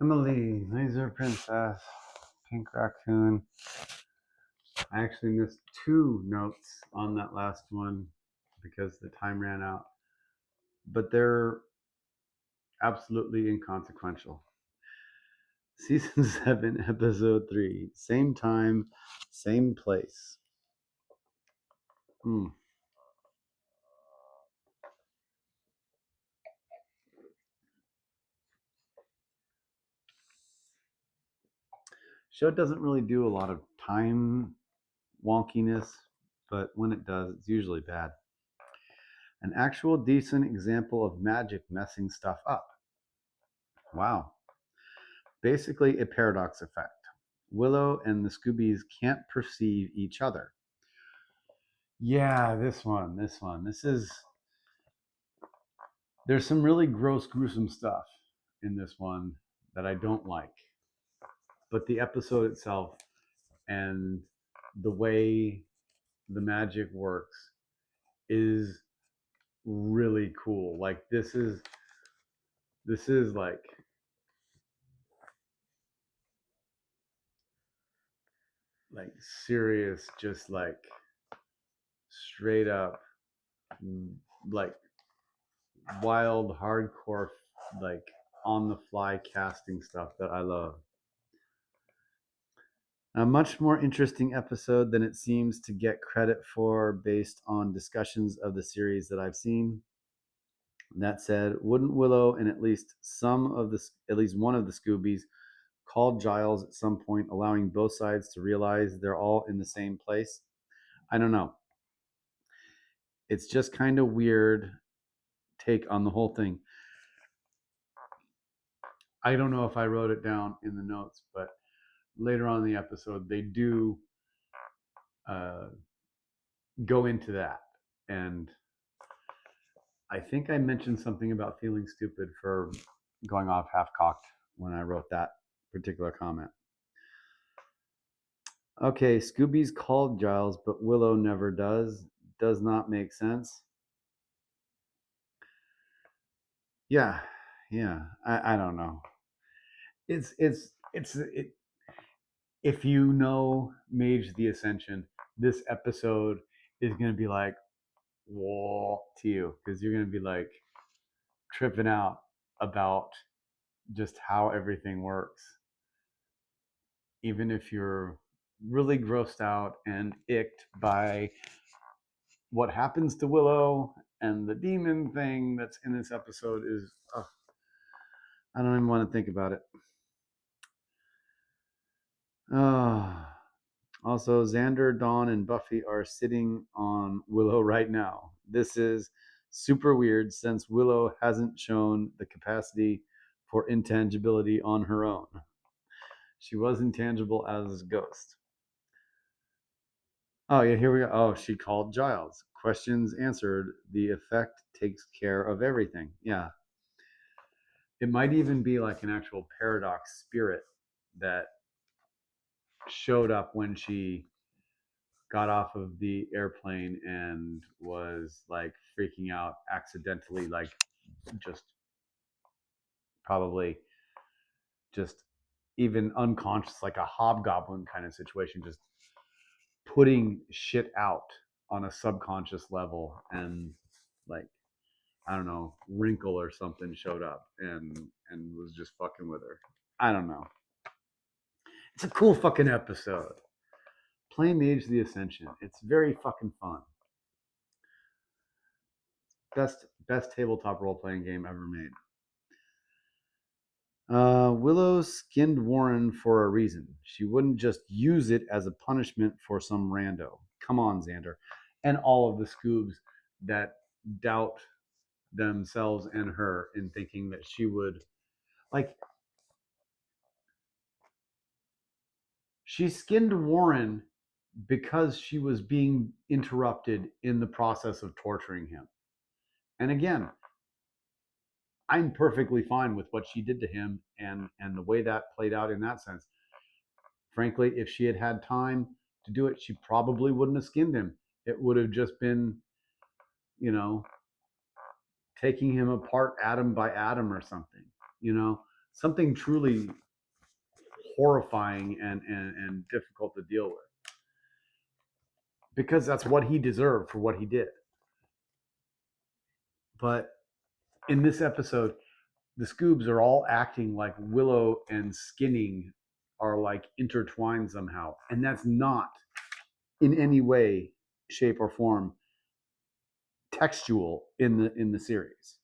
Emily, Laser Princess, Pink Raccoon. I actually missed 2 notes on that last one because the time ran out, but they're absolutely inconsequential. Season 7, Episode 3. Same time, same place. Show doesn't really do a lot of time wonkiness, but when it does, it's usually bad. An actual decent example of magic messing stuff up. Wow. Basically a paradox effect. Willow and the Scoobies can't perceive each other. Yeah, this one. There's some really gross, gruesome stuff in this one that I don't like. But the episode itself and the way the magic works is really cool. Like this is like serious, just like straight up like wild hardcore, like on the fly casting stuff that I love. A much more interesting episode than it seems to get credit for based on discussions of the series that I've seen. That said, wouldn't Willow and at least one of the Scoobies call Giles at some point, allowing both sides to realize they're all in the same place? I don't know. It's just kind of weird take on the whole thing. I don't know if I wrote it down in the notes, but later on in the episode, they do go into that. And I think I mentioned something about feeling stupid for going off half-cocked when I wrote that particular comment. Okay, Scooby's called Giles, but Willow never does. Does not make sense. Yeah. I don't know. If you know Mage the Ascension, this episode is gonna be like, whoa to you, because you're gonna be like tripping out about just how everything works. Even if you're really grossed out and icked by what happens to Willow and the demon thing that's in this episode is, I don't even want to think about it. Also, Xander, Dawn, and Buffy are sitting on Willow right now. This is super weird since Willow hasn't shown the capacity for intangibility on her own. She was intangible as Ghost. Oh, yeah, here we go. Oh, she called Giles. Questions answered. The effect takes care of everything. Yeah. It might even be like an actual paradox spirit that showed up when she got off of the airplane and was like freaking out accidentally, like just probably just even unconscious, like a hobgoblin kind of situation, just putting shit out on a subconscious level, and like, I don't know, Wrinkle or something showed up and was just fucking with her. I don't know. It's a cool fucking episode. Play Mage the Ascension. It's very fucking fun. Best tabletop role playing game ever made. Willow skinned Warren for a reason. She wouldn't just use it as a punishment for some rando. Come on, Xander. And all of the Scoobs that doubt themselves and her in thinking that she would, like, she skinned Warren because she was being interrupted in the process of torturing him. And again, I'm perfectly fine with what she did to him and the way that played out in that sense. Frankly, if she had had time to do it, she probably wouldn't have skinned him. It would have just been, you know, taking him apart atom by atom or something, you know. something truly horrifying and difficult to deal with, because that's what he deserved for what he did. But in this episode, the Scoobs are all acting like Willow and Skinning are like intertwined somehow, and that's not in any way, shape, or form textual in the series.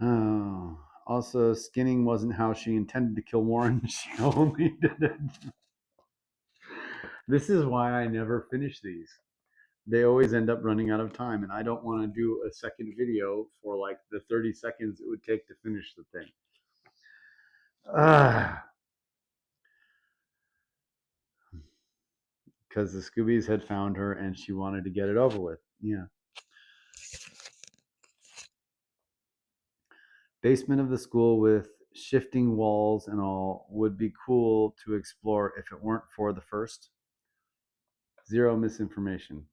Oh, also, Skinning wasn't how she intended to kill Warren. She only did it. This is why I never finish these. They always end up running out of time, and I don't want to do a second video for like the 30 seconds it would take to finish the thing. Because the Scoobies had found her and she wanted to get it over with. Yeah. Basement of the school with shifting walls and all would be cool to explore if it weren't for the first. Zero misinformation.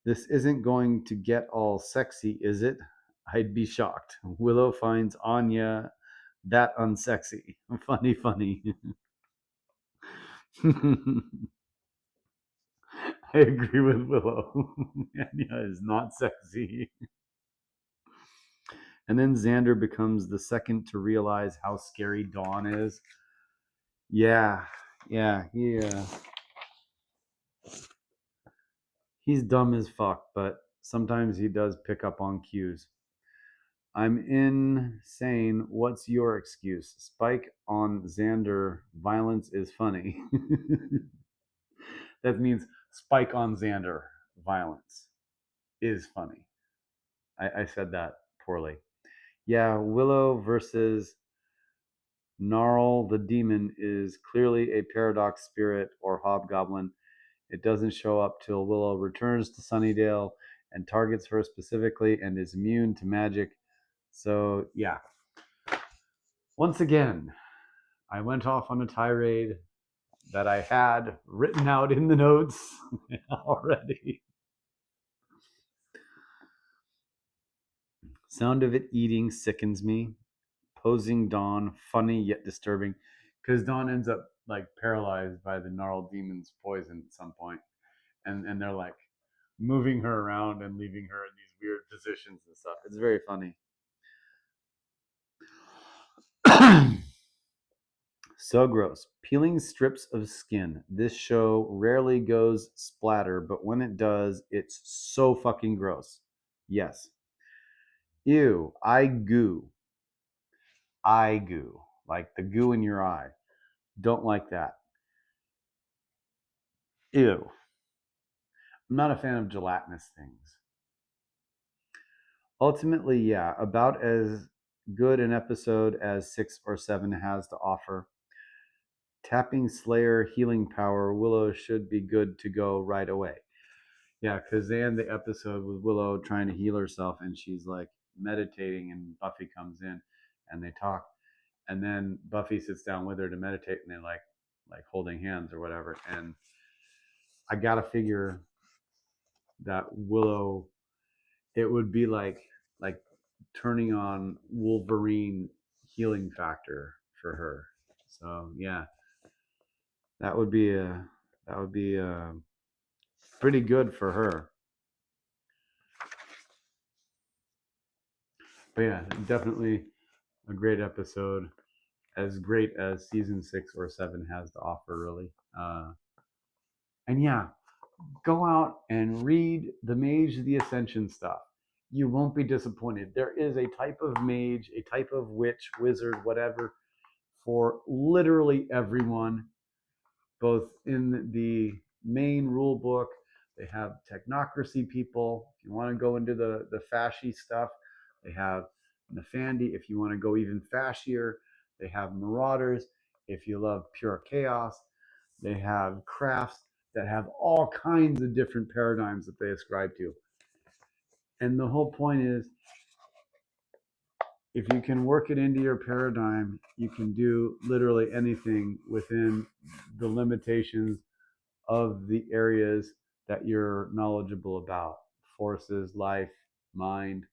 This isn't going to get all sexy, is it? I'd be shocked. Willow finds Anya that unsexy. Funny, funny. I agree with Willow. Anya is not sexy. And then Xander becomes the second to realize how scary Dawn is. Yeah, he's dumb as fuck, but sometimes he does pick up on cues. I'm insane. What's your excuse? Spike on Xander. Violence is funny. That means Spike on Xander. Violence is funny. I said that poorly. Yeah, Willow versus Gnarl the Demon is clearly a paradox spirit or hobgoblin. It doesn't show up till Willow returns to Sunnydale and targets her specifically and is immune to magic. So, yeah. Once again, I went off on a tirade that I had written out in the notes already. Sound of it eating sickens me. Posing Dawn, funny yet disturbing, because Dawn ends up like paralyzed by the gnarled demon's poison at some point, and they're like moving her around and leaving her in these weird positions and stuff. It's very funny. So gross. Peeling strips of skin. This show rarely goes splatter, but when it does, it's so fucking gross. Yes. Ew. Eye goo. Eye goo. Like the goo in your eye. Don't like that. Ew. I'm not a fan of gelatinous things. Ultimately, yeah, about as good an episode as 6 or 7 has to offer. Tapping Slayer healing power, Willow should be good to go right away. Yeah, because they end the episode with Willow trying to heal herself, and she's like meditating, and Buffy comes in, and they talk, and then Buffy sits down with her to meditate, and they're like holding hands or whatever. And I gotta figure that Willow, it would be like turning on Wolverine healing factor for her. So yeah, that would be pretty good for her. But yeah, definitely a great episode, as great as season 6 or 7 has to offer, really. And yeah, go out and read the Mage of the Ascension stuff. You won't be disappointed. There is a type of mage, a type of witch, wizard, whatever, for literally everyone, both in the main rule book. They have technocracy people. If you want to go into the fashy stuff, they have Nefandi. If you want to go even fashier, they have marauders. If you love pure chaos, they have crafts that have all kinds of different paradigms that they ascribe to. And the whole point is, if you can work it into your paradigm, you can do literally anything within the limitations of the areas that you're knowledgeable about: forces, life, mind,